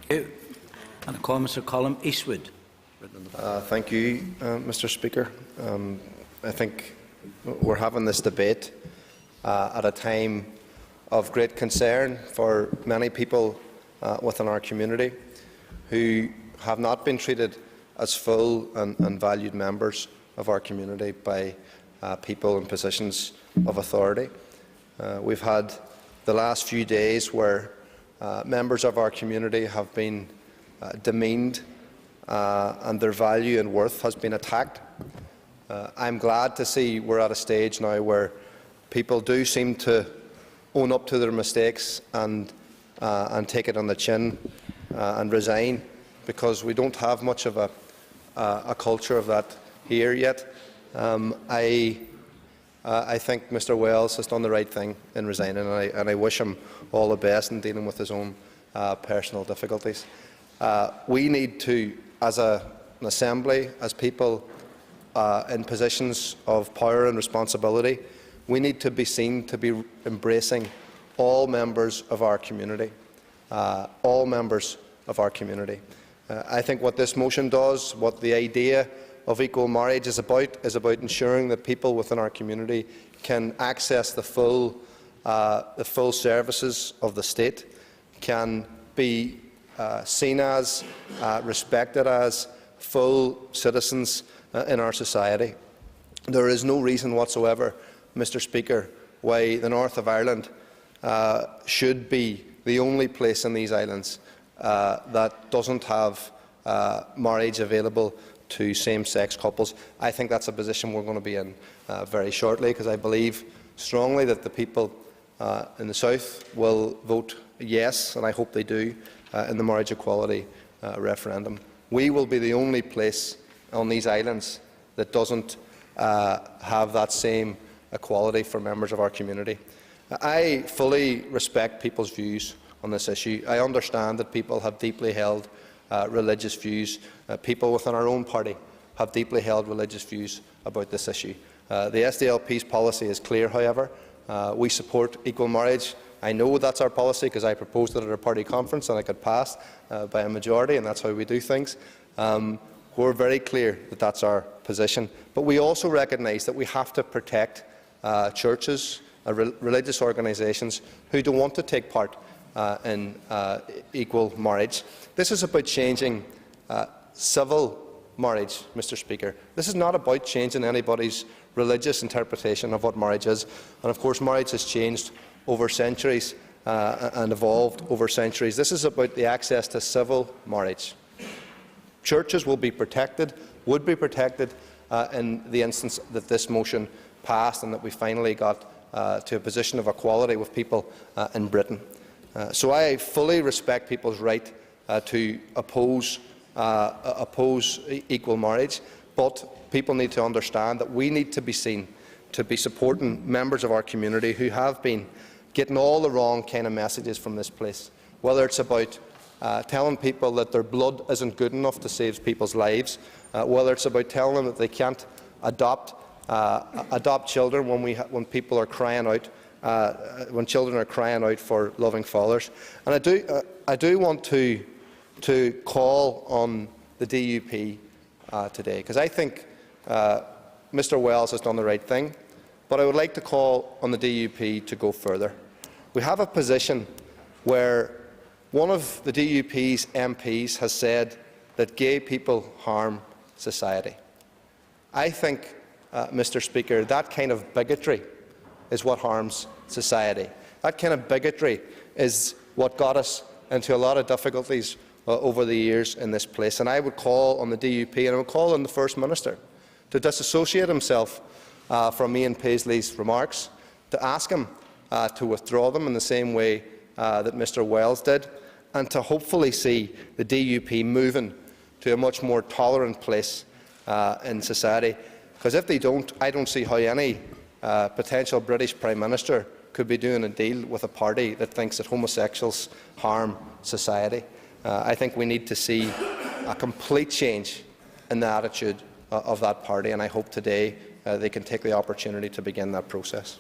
And I call Mr. Colum Eastwood. Thank you, Mr. Speaker. I think we're having this debate at a time of great concern for many people within our community who have not been treated as full and valued members of our community by people in positions of authority. We've had the last few days where members of our community have been demeaned and their value and worth has been attacked. I'm glad to see we're at a stage now where people do seem to own up to their mistakes and take it on the chin and resign, because we don't have much of a culture of that here yet. I think Mr. Wells has done the right thing in resigning, and I wish him all the best in dealing with his own personal difficulties. We need to, as an Assembly, as people in positions of power and responsibility, we need to be seen to be embracing all members of our community. All members of our community. I think what this motion does, what the idea of equal marriage is about ensuring that people within our community can access the full services of the state, can be seen as, respected as full citizens in our society. There is no reason whatsoever, Mr. Speaker, why the north of Ireland should be the only place in these islands that doesn't have marriage available to same-sex couples. I think that's a position we're going to be in very shortly, because I believe strongly that the people in the south will vote yes, and I hope they do, in the marriage equality referendum. We will be the only place on these islands that doesn't have that same equality for members of our community. I fully respect people's views on this issue. I understand that people have deeply held religious views. People within our own party have deeply held religious views about this issue. The SDLP's policy is clear, however. We support equal marriage. I know that's our policy because I proposed it at our party conference and it got passed by a majority, and that's how we do things. We're very clear that that's our position. But we also recognise that we have to protect churches, religious organisations who don't want to take part in equal marriage. This is about changing civil marriage, Mr. Speaker. This is not about changing anybody's religious interpretation of what marriage is. And of course, marriage has changed over centuries and evolved over centuries. This is about the access to civil marriage. Churches will be protected, would be protected in the instance that this motion passed and that we finally got to a position of equality with people in Britain. So I fully respect people's right to oppose equal marriage, but people need to understand that we need to be seen to be supporting members of our community who have been getting all the wrong kind of messages from this place, whether it's about telling people that their blood isn't good enough to save people's lives, whether it's about telling them that they can't adopt children when people are crying out, when children are crying out for loving fathers. And I do want to call on the DUP today, because I think Mr. Wells has done the right thing, but I would like to call on the DUP to go further. We have a position where one of the DUP's MPs has said that gay people harm society. I think, Mr. Speaker, that kind of bigotry is what harms society. That kind of bigotry is what got us into a lot of difficulties over the years in this place. And I would call on the DUP and I would call on the First Minister to disassociate himself from Ian Paisley's remarks, to ask him to withdraw them in the same way that Mr. Wells did, and to hopefully see the DUP moving to a much more tolerant place in society. Because if they don't, I don't see how any potential British Prime Minister could be doing a deal with a party that thinks that homosexuals harm society. I think we need to see a complete change in the attitude of that party, and I hope today they can take the opportunity to begin that process.